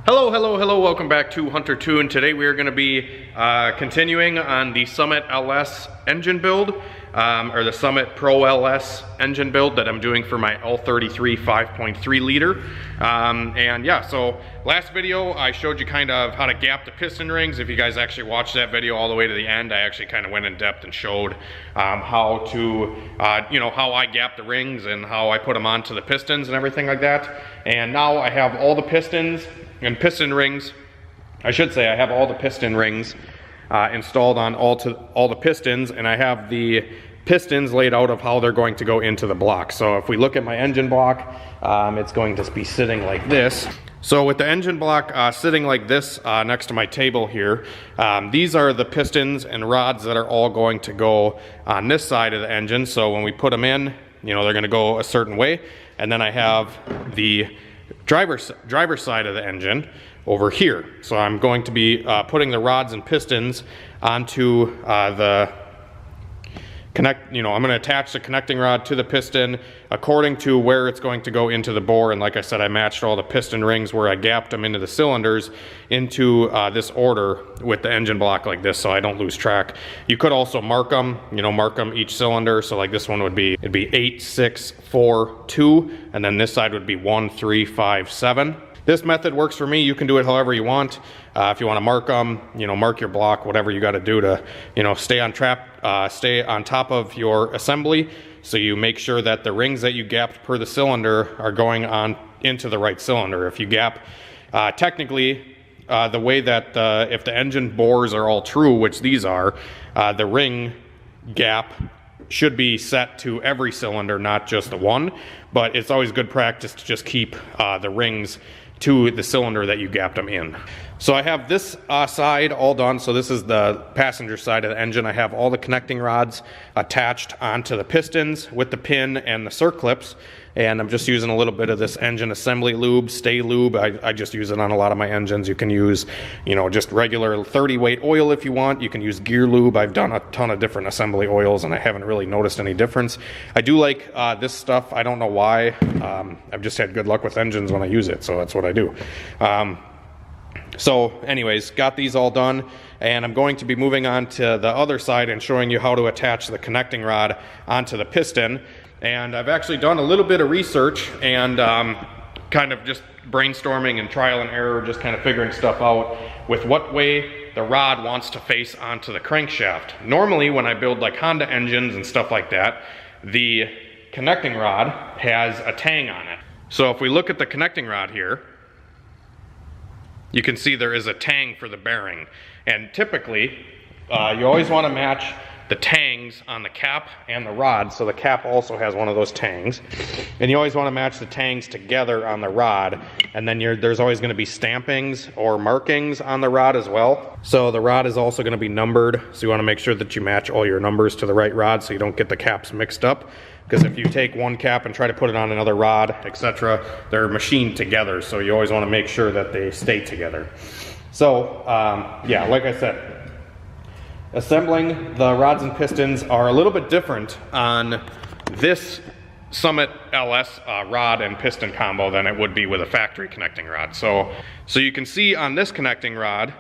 Hello, welcome back to Hunter 2, and today we are going to be continuing on the Summit LS engine build, or the Summit Pro LS engine build that I'm doing for my L33 5.3 liter. And yeah, so last video I showed you kind of how to gap the piston rings. If you guys actually watched that video all the way to the end, I actually kind of went in depth and showed how to, how I gap the rings and how I put them onto the pistons and everything like that. And now I have all the pistons and piston rings, I should say I have all the piston rings installed on all the pistons, and I have the pistons laid out of how they're going to go into the block. So if we look at my engine block, it's going to be sitting like this. So with the engine block sitting like this next to my table here, these are the pistons and rods that are all going to go on this side of the engine. So when we put them in, they're going to go a certain way. And then I have the driver's side of the engine over here. So I'm going to be putting the rods and pistons onto the I'm going to attach the connecting rod to the piston according to where it's going to go into the bore. And like I said, I matched all the piston rings where I gapped them into the cylinders into this order with the engine block like this, so I don't lose track. You could also mark them, mark them each cylinder. So like this one would be, it'd be 8, 6, 4, 2, and then this side would be 1, 3, 5, 7. This method works for me. You can do it however you want. If you want to mark them, mark your block, whatever you got to do to, stay on top of your assembly. So you make sure that the rings that you gapped per the cylinder are going on into the right cylinder. If you gap, technically, the way that if the engine bores are all true, which these are, the ring gap should be set to every cylinder, not just the one. But it's always good practice to just keep the rings to the cylinder that you gapped them in. So I have this side all done. So this is the passenger side of the engine. I have all the connecting rods attached onto the pistons with the pin and the circlips. And I'm just using a little bit of this engine assembly lube, stay lube. I just use it on a lot of my engines. You can use, just regular 30 weight oil if you want. You can use gear lube. I've done a ton of different assembly oils and I haven't really noticed any difference. I do like this stuff. I don't know why. I've just had good luck with engines when I use it, so that's what I do. So anyways, got these all done, and I'm going to be moving on to the other side and showing you how to attach the connecting rod onto the piston. And I've actually done a little bit of research and kind of just brainstorming and trial and error, just kind of figuring stuff out with what way the rod wants to face onto the crankshaft. Normally when I build like Honda engines and stuff like that, the connecting rod has a tang on it. So if we look at the connecting rod here, you can see there is a tang for the bearing. And typically, you always want to match the tangs on the cap and the rod. So the cap also has one of those tangs. And you always want to match the tangs together on the rod. And then there's always going to be stampings or markings on the rod as well. So the rod is also going to be numbered. So you want to make sure that you match all your numbers to the right rod so you don't get the caps mixed up. Because if you take one cap and try to put it on another rod, etc., they're machined together. So you always want to make sure that they stay together. So yeah, like I said, assembling the rods and pistons are a little bit different on this Summit LS rod and piston combo than it would be with a factory connecting rod. So you can see on this connecting rod,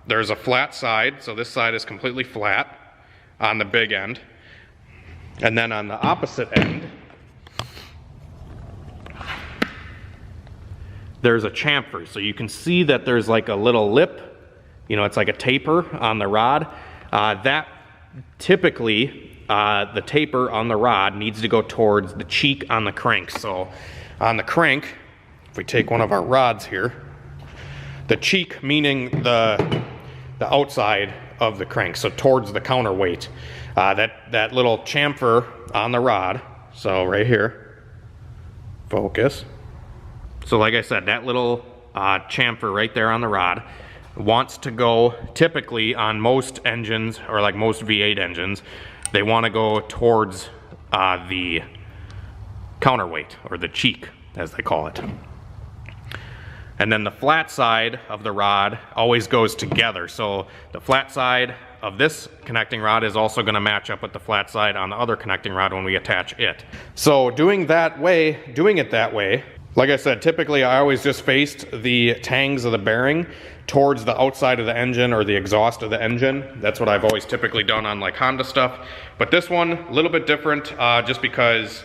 there's a flat side. So this side is completely flat on the big end. And then on the opposite end, there's a chamfer. So you can see that there's like a little lip, it's like a taper on the rod. That typically, the taper on the rod needs to go towards the cheek on the crank. So on the crank, if we take one of our rods here, the cheek meaning the outside of the crank, so towards the counterweight. That little chamfer on the rod, so right here, focus. So like I said, that little chamfer right there on the rod wants to go, typically on most engines, or like most V8 engines, they want to go towards the counterweight, or the cheek, as they call it. And then the flat side of the rod always goes together. So the flat side of this connecting rod is also going to match up with the flat side on the other connecting rod when we attach it. So doing it that way Like I said, typically I always just faced the tangs of the bearing towards the outside of the engine or the exhaust of the engine. That's what I've always typically done on like Honda stuff. But this one, a little bit different, just because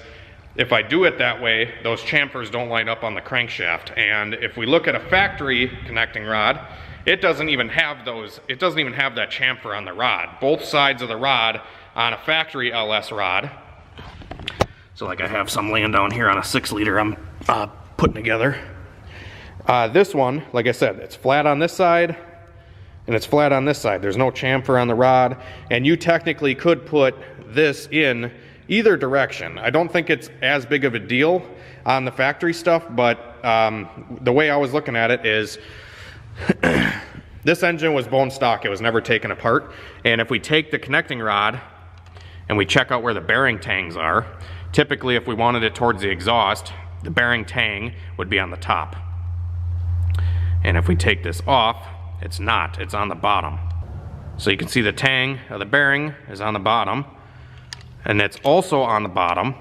if I do it that way, those chamfers don't line up on the crankshaft. And if we look at a factory connecting rod, it doesn't even have those, it doesn't even have that chamfer on the rod. Both sides of the rod on a factory LS rod. So like I have some laying down here on a 6-liter I'm putting together. This one, like I said, it's flat on this side and it's flat on this side. There's no chamfer on the rod, and you technically could put this in either direction. I don't think it's as big of a deal on the factory stuff, but the way I was looking at it is this engine was bone stock. It was never taken apart. And if we take the connecting rod and we check out where the bearing tangs are, typically if we wanted it towards the exhaust, the bearing tang would be on the top. And if we take this off, it's not, it's on the bottom. So you can see the tang of the bearing is on the bottom, and it's also on the bottom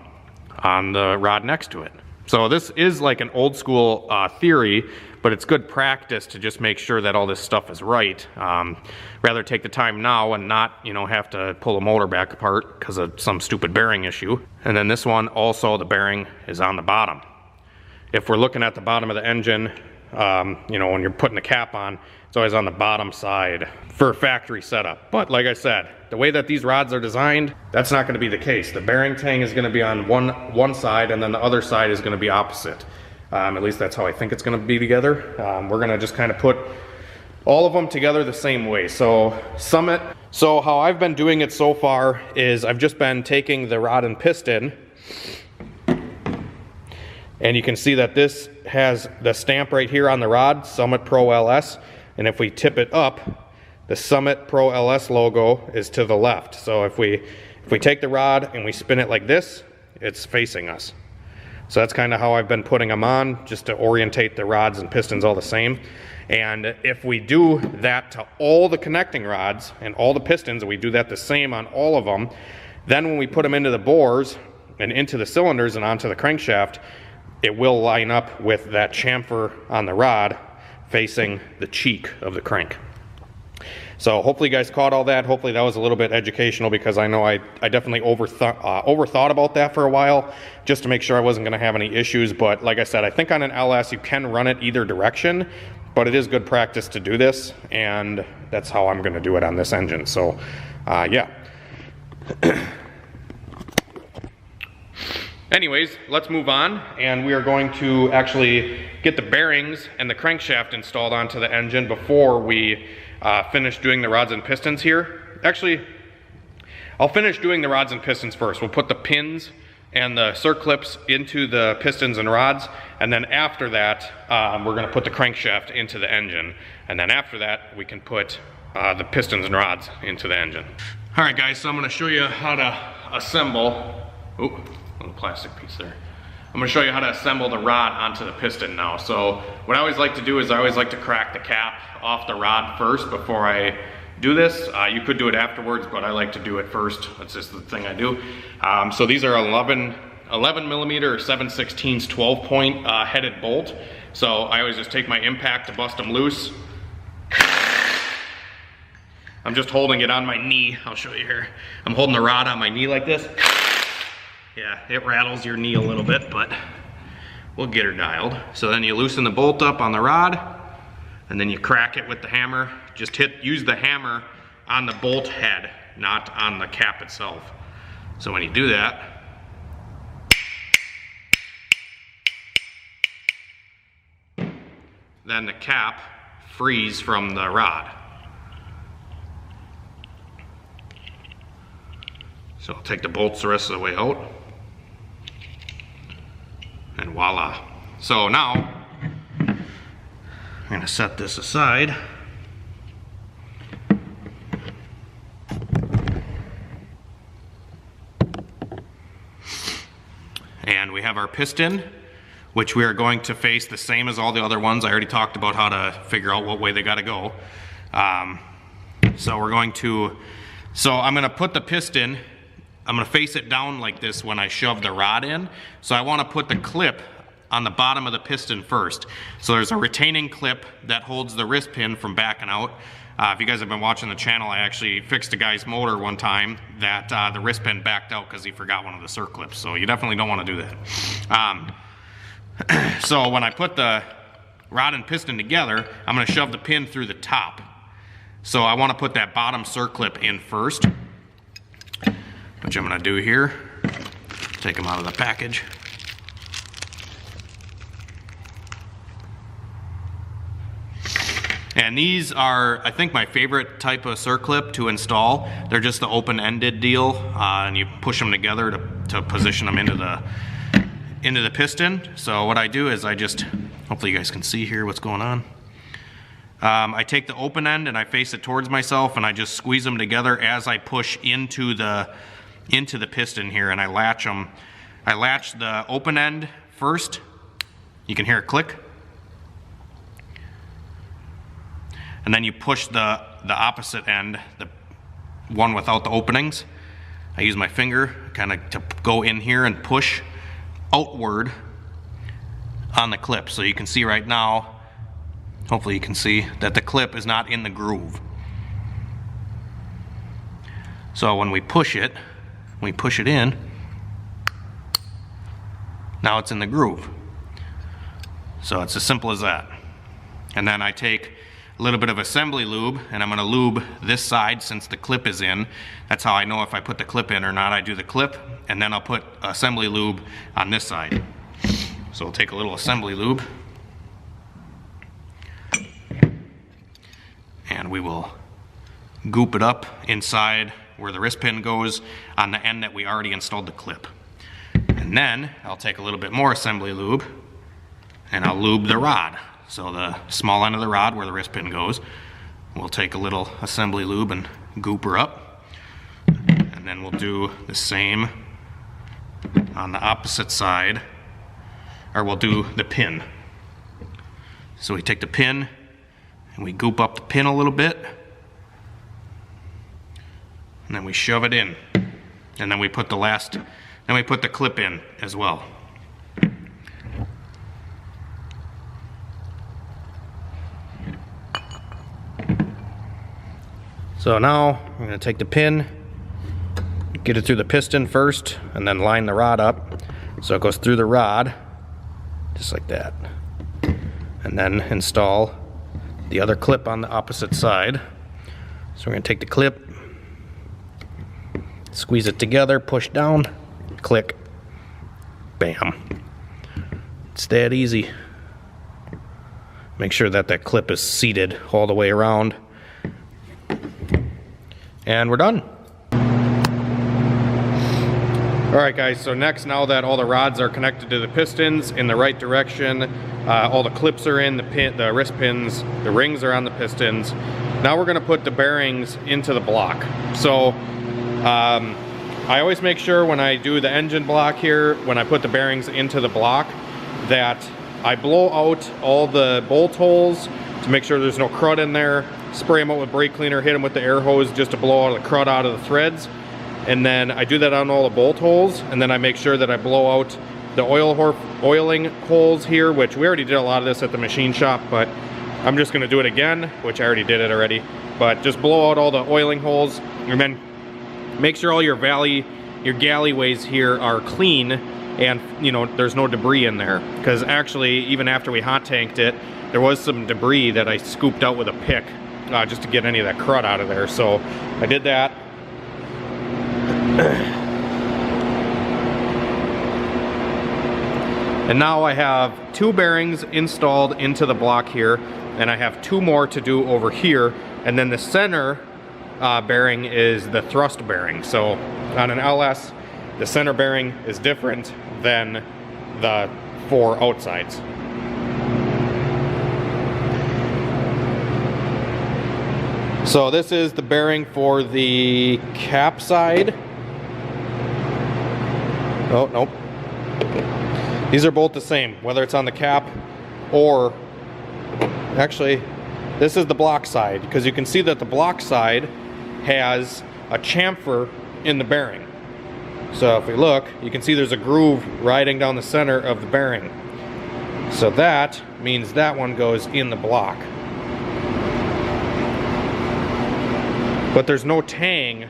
on the rod next to it. So this is like an old school theory, but it's good practice to just make sure that all this stuff is right. Rather take the time now and not, you know, have to pull a motor back apart because of some stupid bearing issue. And then this one also, the bearing is on the bottom. If we're looking at the bottom of the engine, you know, when you're putting the cap on, it's always on the bottom side for a factory setup. But like I said, the way that these rods are designed, that's not going to be the case. The bearing tang is going to be on one side, and then the other side is going to be opposite. At least that's how I think it's going to be together. We're going to just kind of put all of them together the same way. So Summit, so how I've been doing it so far is I've just been taking the rod and piston, and you can see that this has the stamp right here on the rod, Summit Pro LS. And if we tip it up, the Summit Pro LS logo is to the left. So if we take the rod and we spin it like this, it's facing us. So that's kind of how I've been putting them on, just to orientate the rods and pistons all the same. And if we do that to all the connecting rods and all the pistons, and we do that the same on all of them, then when we put them into the bores and into the cylinders and onto the crankshaft, it will line up with that chamfer on the rod facing the cheek of the crank. So hopefully you guys caught all that. Hopefully that was a little bit educational, because I know I definitely overthought about that for a while just to make sure I wasn't going to have any issues. But like I said, I think on an LS you can run it either direction, but it is good practice to do this, and that's how I'm going to do it on this engine. So yeah. Anyways, let's move on, and we are going to actually get the bearings and the crankshaft installed onto the engine before we finish doing the rods and pistons here. Actually, I'll finish doing the rods and pistons first. We'll put the pins and the circlips into the pistons and rods, and then after that, we're going to put the crankshaft into the engine, and then after that, we can put the pistons and rods into the engine. All right, guys, so I'm going to show you how to assemble. Ooh, little plastic piece there. I'm going to show you how to assemble the rod onto the piston now. So what I always like to do is I always like to crack the cap off the rod first before I do this. You could do it afterwards, but I like to do it first. That's just the thing I do. So these are 11 millimeter or 7/16 12-point headed bolt. So I always just take my impact to bust them loose. I'm just holding it on my knee. I'll show you here. I'm holding the rod on my knee like this. Yeah, it rattles your knee a little bit, but we'll get her dialed. So then you loosen the bolt up on the rod, and then you crack it with the hammer. Just use the hammer on the bolt head, not on the cap itself. So when you do that, then the cap frees from the rod. So I'll take the bolts the rest of the way out. And voila. So now, I'm going to set this aside. And we have our piston, which we are going to face the same as all the other ones. I already talked about how to figure out what way they got to go. So I'm going to put the piston, I'm going to face it down like this when I shove the rod in. So I want to put the clip on the bottom of the piston first. So there's a retaining clip that holds the wrist pin from backing out. If you guys have been watching the channel, I actually fixed a guy's motor one time that the wrist pin backed out because he forgot one of the circlips. So you definitely don't want to do that. So when I put the rod and piston together, I'm going to shove the pin through the top. So I want to put that bottom circlip in first, which I'm going to do here. Take them out of the package. And these are, I think, my favorite type of circlip to install. They're just the open-ended deal, and you push them together to position them into the piston. So what I do is I just, hopefully you guys can see here what's going on. I take the open end and I face it towards myself, and I just squeeze them together as I push into the piston here, and I latch them. I latch the open end first. You can hear it click. And then you push the opposite end, the one without the openings. I use my finger kind of to go in here and push outward on the clip. So you can see right now, hopefully you can see that the clip is not in the groove. So when we push it in, now it's in the groove. So it's as simple as that. And then I take a little bit of assembly lube, and I'm going to lube this side since the clip is in. That's how I know if I put the clip in or not. I do the clip, and then I'll put assembly lube on this side. So we'll take a little assembly lube, and we will goop it up inside where the wrist pin goes on the end that we already installed the clip. And then I'll take a little bit more assembly lube, and I'll lube the rod. So the small end of the rod where the wrist pin goes, we'll take a little assembly lube and goop her up. And then we'll do the same on the opposite side, or we'll do the pin. So we take the pin and we goop up the pin a little bit, and then we shove it in. And then we put the clip in as well. So now I'm going to take the pin, get it through the piston first, and then line the rod up. So it goes through the rod, just like that. And then install the other clip on the opposite side. So we're going to take the clip, squeeze it together, push down, click, bam. It's that easy. Make sure that that clip is seated all the way around. And we're done. Alright guys, so next, now that all the rods are connected to the pistons in the right direction, all the clips are in, the wrist pins, the rings are on the pistons. Now we're going to put the bearings into the block. So I always make sure when I do the engine block here, when I put the bearings into the block, that I blow out all the bolt holes to make sure there's no crud in there. Spray them out with brake cleaner, hit them with the air hose just to blow all the crud out of the threads. And then I do that on all the bolt holes, and then I make sure that I blow out the oiling holes here, which we already did a lot of this at the machine shop, but I'm just gonna do it again, which I already did it already. But just blow out all the oiling holes, and then make sure all your galleyways here are clean, and you know, there's no debris in there. Because actually, even after we hot tanked it, there was some debris that I scooped out with a pick, just to get any of that crud out of there. So I did that. And now I have 2 bearings installed into the block here, and I have 2 more to do over here, and then the center bearing is the thrust bearing. So on an LS, the center bearing is different than the 4 outsides. So this is the bearing for the cap side. Oh, nope. These are both the same, whether it's on the cap or, actually, this is the block side, because you can see that the block side has a chamfer in the bearing. So if we look, you can see there's a groove riding down the center of the bearing. So that means that one goes in the block. But there's no tang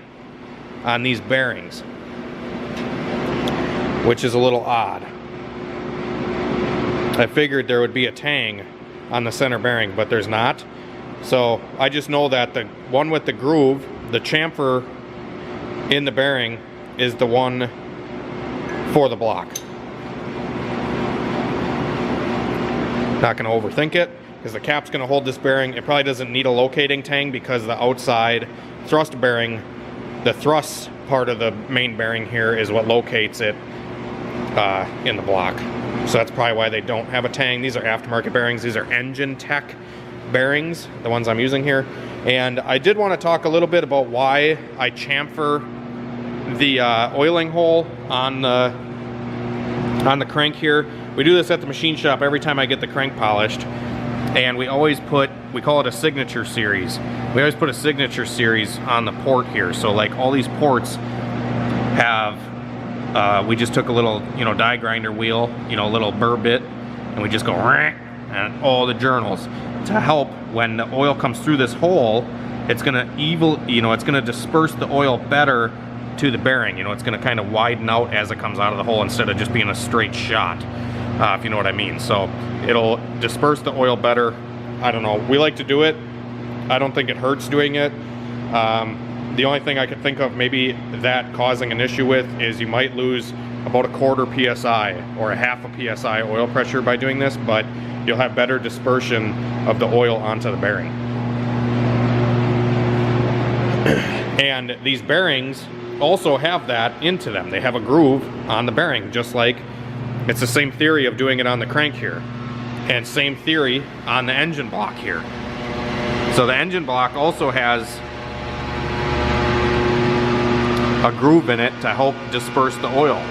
on these bearings, which is a little odd. I figured there would be a tang on the center bearing, but there's not. So I just know that the one with the groove, the chamfer in the bearing, is the one for the block. Not going to overthink it, because the cap's going to hold this bearing. It probably doesn't need a locating tang because the outside thrust bearing, the thrust part of the main bearing here is what locates it in the block. So that's probably why they don't have a tang. These are aftermarket bearings. These are Engine Tech bearings, the ones I'm using here. And I did want to talk a little bit about why I chamfer the oiling hole on the crank here. We do this at the machine shop every time I get the crank polished, and we always put, we call it a signature series. We always put a signature series on the port here. So like all these ports have, we just took a little, die grinder wheel, a little burr bit, and we just go and all the journals to help when the oil comes through this hole. It's gonna it's gonna disperse the oil better to the bearing. It's gonna kind of widen out as it comes out of the hole instead of just being a straight shot, if you know what I mean. So it'll disperse the oil better. I don't know, we like to do it. I don't think it hurts doing it. The only thing I could think of maybe that causing an issue with is you might lose about a 1/4 psi or a 1/2 psi oil pressure by doing this, but you'll have better dispersion of the oil onto the bearing. And these bearings also have that into them. They have a groove on the bearing, just like it's the same theory of doing it on the crank here, and same theory on the engine block here. So the engine block also has a groove in it to help disperse the oil.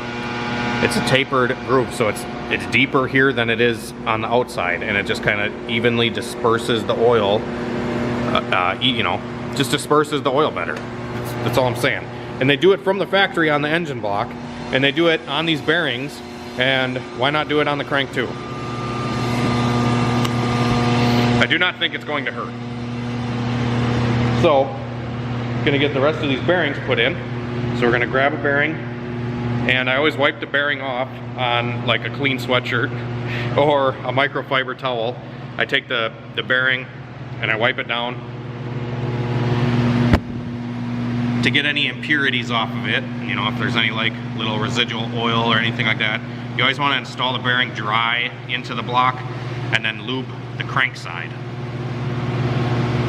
It's a tapered groove, so it's deeper here than it is on the outside, and it just kind of evenly disperses the oil. Just disperses the oil better. That's all I'm saying. And they do it from the factory on the engine block, and they do it on these bearings, and why not do it on the crank too? I do not think it's going to hurt. So, gonna get the rest of these bearings put in. So we're gonna grab a bearing, and I always wipe the bearing off on like a clean sweatshirt or a microfiber towel. I take the bearing and I wipe it down to get any impurities off of it. If there's any like little residual oil or anything like that. You always want to install the bearing dry into the block and then lube the crank side.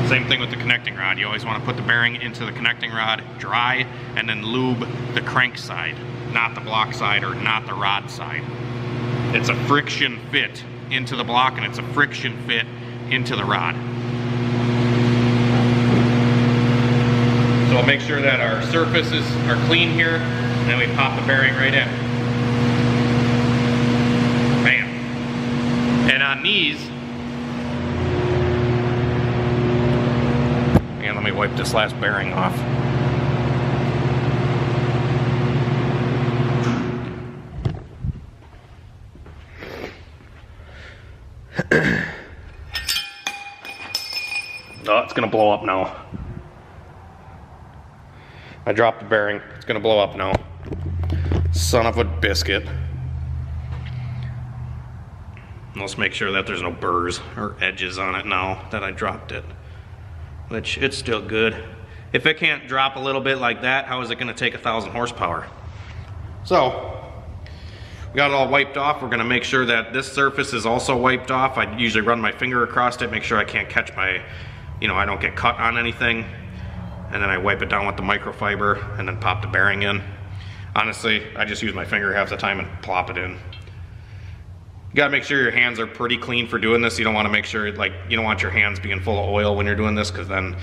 Same thing with the connecting rod. You always want to put the bearing into the connecting rod dry and then lube the crank side, not the block side or not the rod side. It's a friction fit into the block and it's a friction fit into the rod. So we'll make sure that our surfaces are clean here, and then we pop the bearing right in. Bam. And on these, and let me wipe this last bearing off. Oh, it's gonna blow up now. I dropped the bearing. It's gonna blow up now. Son of a biscuit. Let's make sure that there's no burrs or edges on it now that I dropped it. Which, it's still good. If it can't drop a little bit like that, how is it gonna take 1,000 horsepower? So, we got it all wiped off. We're gonna make sure that this surface is also wiped off. I usually run my finger across it, make sure I can't catch my, I don't get cut on anything. And then I wipe it down with the microfiber and then pop the bearing in. Honestly, I just use my finger half the time and plop it in. You gotta make sure your hands are pretty clean for doing this. You don't wanna make sure, you don't want your hands being full of oil when you're doing this, because then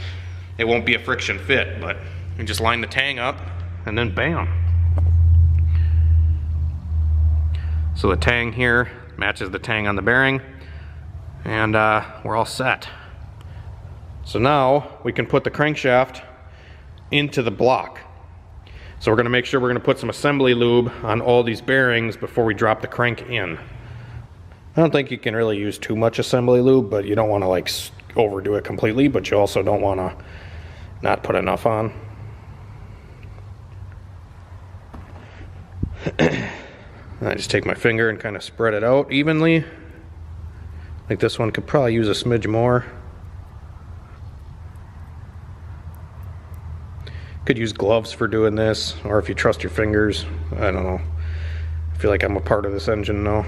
it won't be a friction fit, but you just line the tang up and then bam. So the tang here matches the tang on the bearing, and we're all set. So now we can put the crankshaft into the block. So we're gonna make sure we're gonna put some assembly lube on all these bearings before we drop the crank in. I don't think you can really use too much assembly lube, but you don't want to like overdo it completely, but you also don't want to not put enough on. I just take my finger and kind of spread it out evenly. Like this one could probably use a smidge more. Could use gloves for doing this, or if you trust your fingers, I don't know. I feel like I'm a part of this engine now.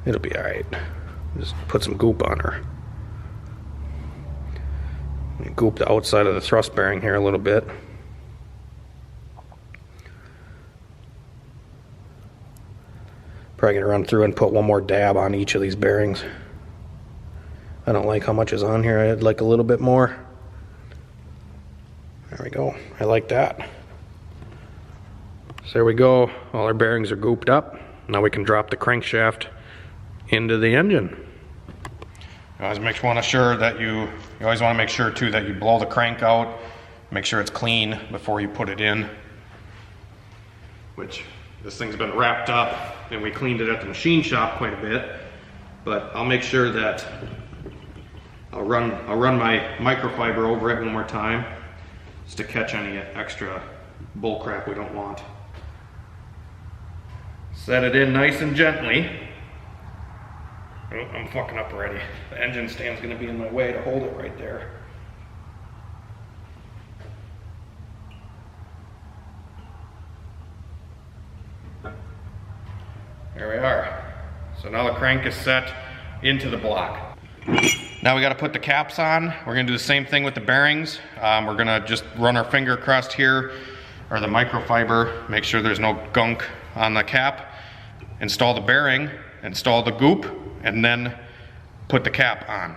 It'll be alright. Just put some goop on her. Goop the outside of the thrust bearing here a little bit. Probably gonna run through and put one more dab on each of these bearings. I don't like how much is on here. I'd like a little bit more. There we go. I like that. So there we go. All our bearings are gooped up. Now we can drop the crankshaft into the engine. You always want to make sure too that you blow the crank out. Make sure it's clean before you put it in. Which this thing's been wrapped up and we cleaned it at the machine shop quite a bit. But I'll make sure that I'll run my microfiber over it one more time, just to catch any extra bull crap we don't want. Set it in nice and gently. Oh, I'm fucking up already. The engine stand's gonna be in my way to hold it right there. There we are. So now the crank is set into the block. Now we got to put the caps on. We're going to do the same thing with the bearings. We're going to just run our finger across here, or the microfiber, make sure there's no gunk on the cap, install the bearing, install the goop, and then put the cap on.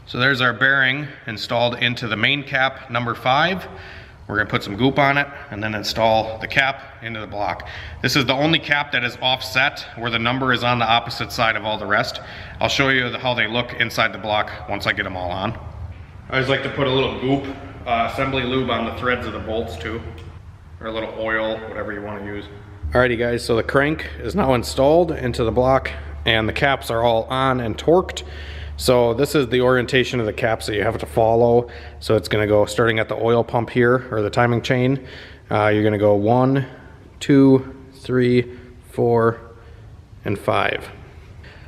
So there's our bearing installed into the main cap number 5. We're going to put some goop on it and then install the cap into the block. This is the only cap that is offset, where the number is on the opposite side of all the rest. I'll show you how they look inside the block once I get them all on. I always like to put a little goop, assembly lube on the threads of the bolts too, or a little oil, whatever you want to use. Alrighty guys, so the crank is now installed into the block and the caps are all on and torqued. So this is the orientation of the caps that you have to follow. So it's going to go starting at the oil pump here, or the timing chain. You're going to go 1, 2, 3, 4, and 5.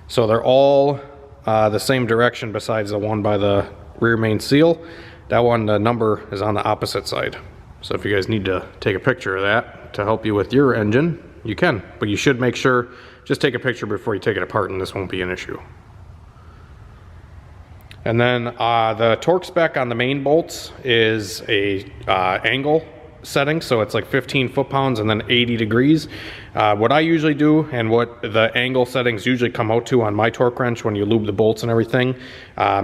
So they're all the same direction besides the one by the rear main seal. That one, the number is on the opposite side. So if you guys need to take a picture of that to help you with your engine, you can. But you should make sure, just take a picture before you take it apart and this won't be an issue. And then the torque spec on the main bolts is a angle setting, so it's like 15 foot-pounds and then 80 degrees. What I usually do, and what the angle settings usually come out to on my torque wrench when you lube the bolts and everything,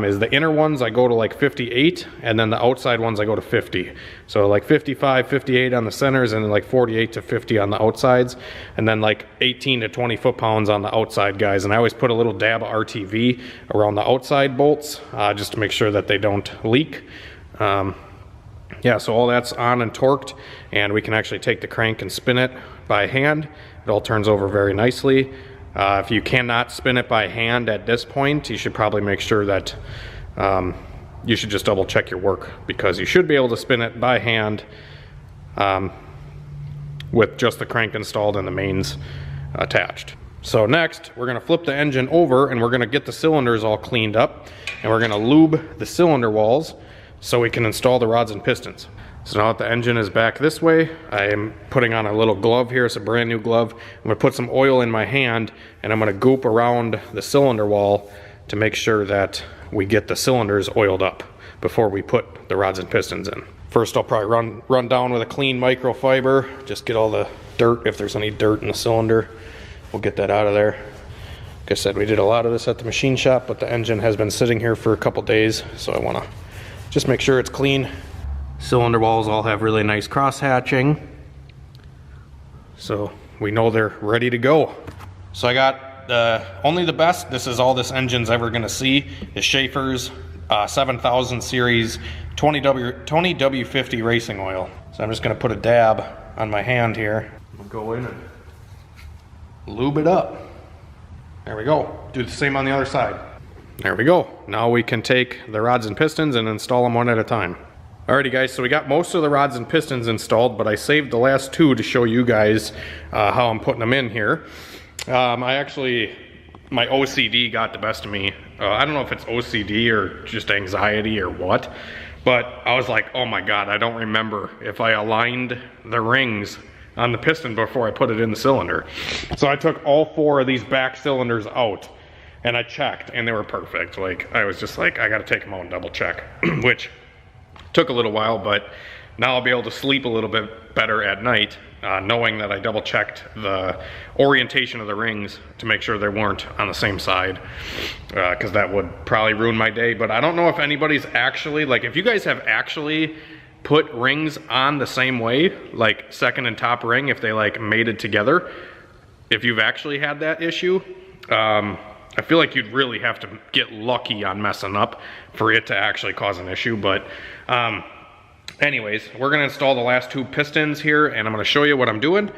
is the inner ones I go to like 58, and then the outside ones I go to 50. So like 55, 58 on the centers, and then like 48 to 50 on the outsides, and then like 18 to 20 foot-pounds on the outside guys. And I always put a little dab of RTV around the outside bolts, just to make sure that they don't leak. Yeah, so all that's on and torqued, and we can actually take the crank and spin it by hand. It all turns over very nicely. If you cannot spin it by hand at this point, you should probably make sure that you should just double check your work, because you should be able to spin it by hand with just the crank installed and the mains attached. So next, we're going to flip the engine over and we're going to get the cylinders all cleaned up, and we're going to lube the cylinder walls so we can install the rods and pistons. So now that the engine is back this way, I am putting on a little glove here. It's a brand new glove. I'm going to put some oil in my hand and I'm going to goop around the cylinder wall to make sure that we get the cylinders oiled up before we put the rods and pistons in. First, I'll probably run down with a clean microfiber, just get all the dirt, if there's any dirt in the cylinder. We'll get that out of there. Like I said, we did a lot of this at the machine shop, but the engine has been sitting here for a couple days, so I want to just make sure it's clean. Cylinder walls all have really nice cross hatching, so we know they're ready to go. So I got only the best. This is all this engine's ever going to see, is Schaefer's 7000 series 20W50 racing oil. So I'm just going to put a dab on my hand here. I'm going to go in and lube it up. There we go. Do the same on the other side. There we go. Now we can take the rods and pistons and install them one at a time. Alrighty guys, so we got most of the rods and pistons installed, but I saved the last two to show you guys how I'm putting them in here. My OCD got the best of me. I don't know if it's OCD or just anxiety or what, but I was like, oh my God, I don't remember if I aligned the rings on the piston before I put it in the cylinder. So I took all four of these back cylinders out and I checked and they were perfect. Like, I was just like, I gotta take them out and double check, which took a little while, but now I'll be able to sleep a little bit better at night, knowing that I double checked the orientation of the rings to make sure they weren't on the same side, because that would probably ruin my day. But I don't know if anybody's actually, like, if you guys have actually put rings on the same way, like second and top ring, if they like mated together, if you've actually had that issue, I feel like you'd really have to get lucky on messing up for it to actually cause an issue. But anyways, we're gonna install the last two pistons here and I'm gonna show you what I'm doing.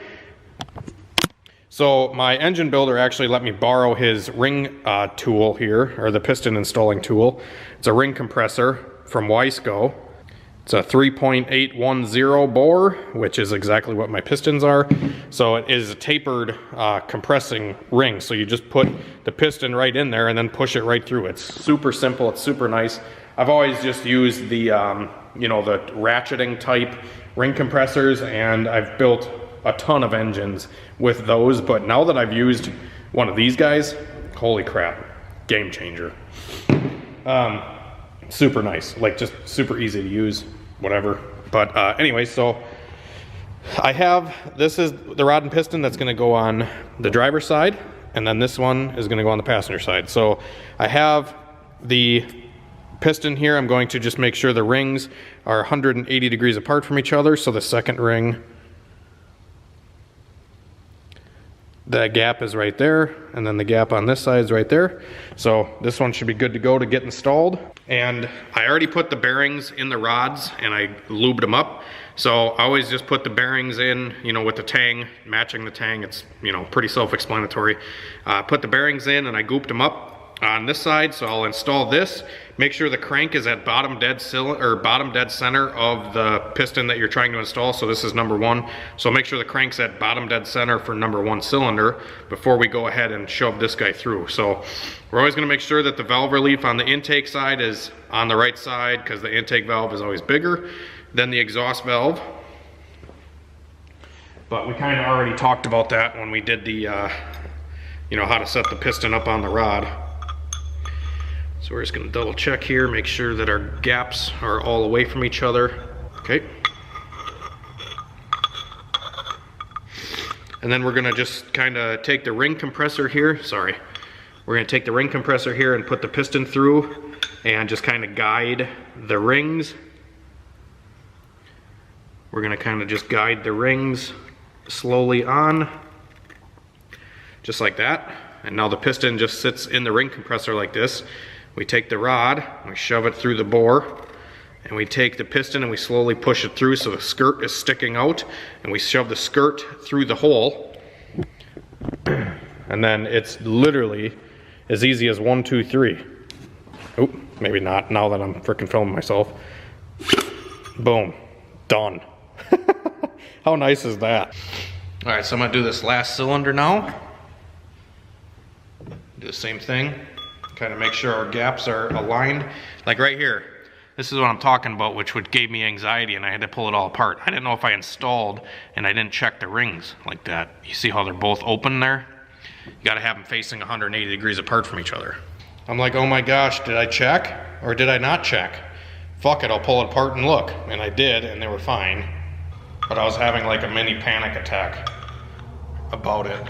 So my engine builder actually let me borrow his ring tool here, or the piston installing tool. It's a ring compressor from Wiseco. It's a 3.810 bore, which is exactly what my pistons are. So it is a tapered compressing ring. So you just put the piston right in there and then push it right through. It's super simple, it's super nice. I've always just used the, you know, the ratcheting type ring compressors, and I've built a ton of engines with those. But now that I've used one of these guys, holy crap, game changer. Super nice, like just super easy to use, whatever. But anyway, so I have, this is the rod and piston that's gonna go on the driver's side, and then this one is gonna go on the passenger side. So I have the piston here. I'm going to just make sure the rings are 180 degrees apart from each other. So the second ring, the gap is right there, and then the gap on this side is right there. So this one should be good to go to get installed. And I already put the bearings in the rods and I lubed them up. So I always just put the bearings in, you know, with the tang, matching the tang. It's, you know, pretty self-explanatory. Put the bearings in and I gooped them up on this side. So I'll install this. Make sure the crank is at bottom dead center of the piston that you're trying to install. So this is number one. So make sure the crank's at bottom dead center for number one cylinder before we go ahead and shove this guy through. So we're always going to make sure that the valve relief on the intake side is on the right side, because the intake valve is always bigger than the exhaust valve. But we kind of already talked about that when we did the, you know, how to set the piston up on the rod. So we're just going to double check here, make sure that our gaps are all away from each other. Okay. And then we're going to just kind of take the ring compressor here. Sorry. We're going to take the ring compressor here and put the piston through and just kind of guide the rings. We're going to kind of just guide the rings slowly on, just like that. And now the piston just sits in the ring compressor like this. We take the rod, we shove it through the bore, and we take the piston and we slowly push it through so the skirt is sticking out, and we shove the skirt through the hole. And then it's literally as easy as 1, 2, 3. Oh, maybe not now that I'm freaking filming myself. Boom, done. How nice is that? All right, so I'm gonna do this last cylinder now. Do the same thing. Kind of make sure our gaps are aligned. Like right here, this is what I'm talking about, which gave me anxiety, and I had to pull it all apart. I didn't know if I installed and I didn't check the rings like that. You see how they're both open there? You gotta have them facing 180 degrees apart from each other. I'm like, oh my gosh, did I check or did I not check? Fuck it, I'll pull it apart and look. And I did, and they were fine. But I was having like a mini panic attack about it.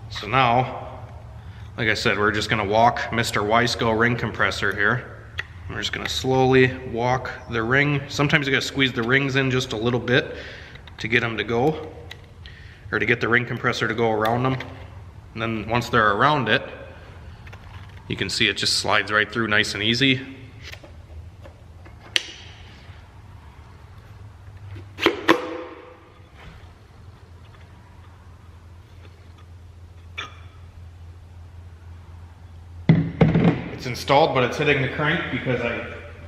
So now, like I said, we're just gonna walk Mr. Wiseco ring compressor here. We're just gonna slowly walk the ring. Sometimes you gotta squeeze the rings in just a little bit to get them to go, or to get the ring compressor to go around them. And then once they're around it, you can see it just slides right through nice and easy. installed, but it's hitting the crank because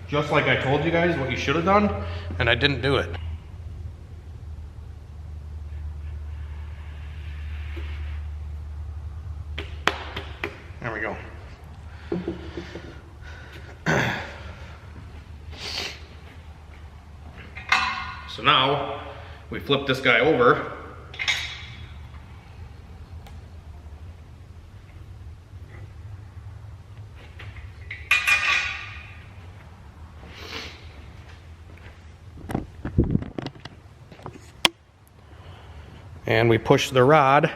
just like I told you guys what you should have done, and I didn't do it. There we go. So now we flip this guy over. And we push the rod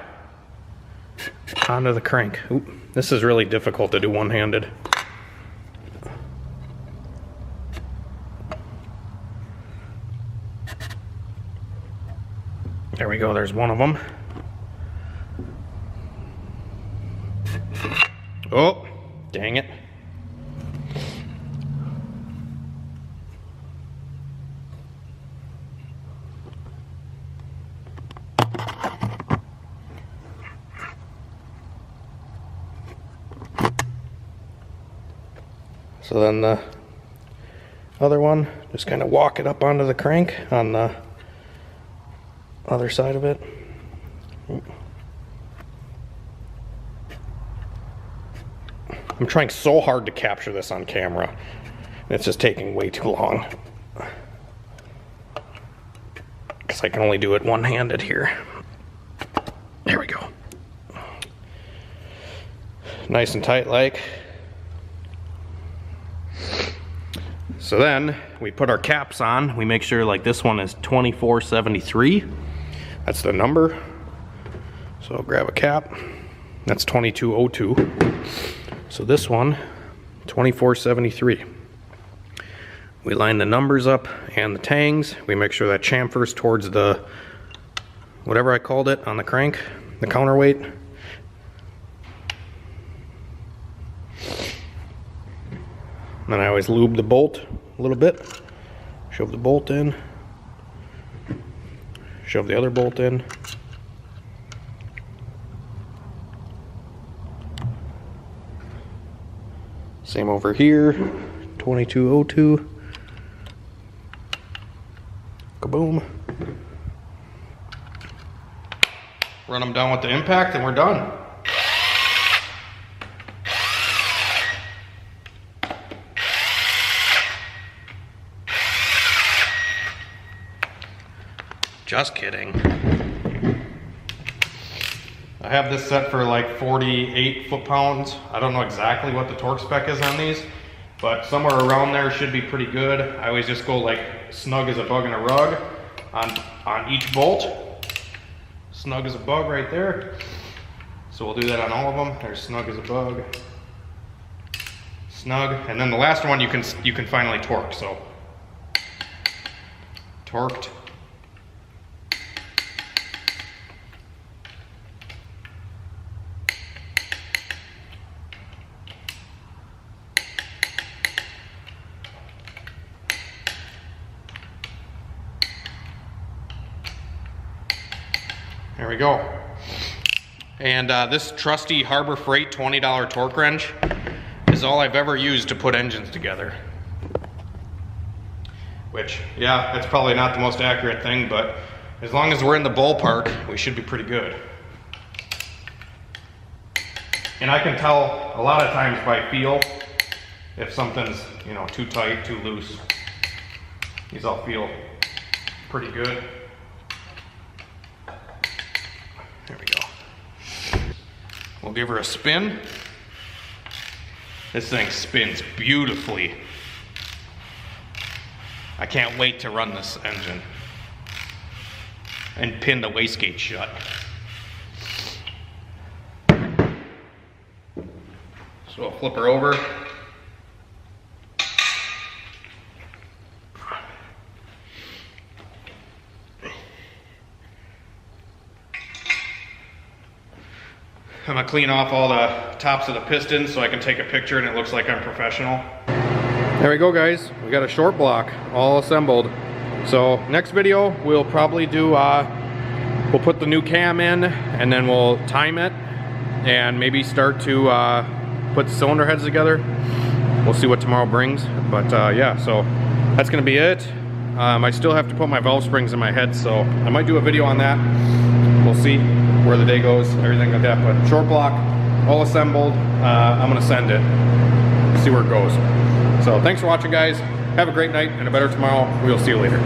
onto the crank. Oop, this is really difficult to do one-handed. There we go, there's one of them. Oh, dang it. So then the other one, just kind of walk it up onto the crank on the other side of it. I'm trying so hard to capture this on camera. It's just taking way too long. Because I can only do it one-handed here. There we go. Nice and tight like. So then we put our caps on. We make sure like this one is 2473. That's the number. So I'll grab a cap. That's 2202. So this one, 2473. We line the numbers up and the tangs. We make sure that chamfers towards the, whatever I called it on the crank, the counterweight. Then I always lube the bolt a little bit. Shove the bolt in. Shove the other bolt in. Same over here. 2202. Kaboom. Run them down with the impact and we're done. Just kidding. I have this set for like 48 foot-pounds. I don't know exactly what the torque spec is on these, but somewhere around there should be pretty good. I always just go like snug as a bug in a rug on each bolt. Snug as a bug right there. So we'll do that on all of them. There's snug as a bug. Snug, and then the last one you can finally torque. So torqued. There we go. And this trusty Harbor Freight $20 torque wrench is all I've ever used to put engines together. Which, yeah, that's probably not the most accurate thing, but as long as we're in the ballpark, we should be pretty good. And I can tell a lot of times by feel if something's, you know, too tight, too loose. These all feel pretty good. There we go. We'll give her a spin. This thing spins beautifully. I can't wait to run this engine and pin the wastegate shut. So I'll flip her over. I'm gonna clean off all the tops of the pistons so I can take a picture and it looks like I'm professional. There we go, guys. We got a short block all assembled. So next video we'll probably do, we'll put the new cam in and then we'll time it and maybe start to put the cylinder heads together. we'll see what tomorrow brings. But yeah, so that's gonna be it. I still have to put my valve springs in my head, so I might do a video on that. We'll see where the day goes, everything like that. But short block, all assembled. I'm gonna send it, see where it goes. So thanks for watching, guys. Have a great night and a better tomorrow. We'll see you later.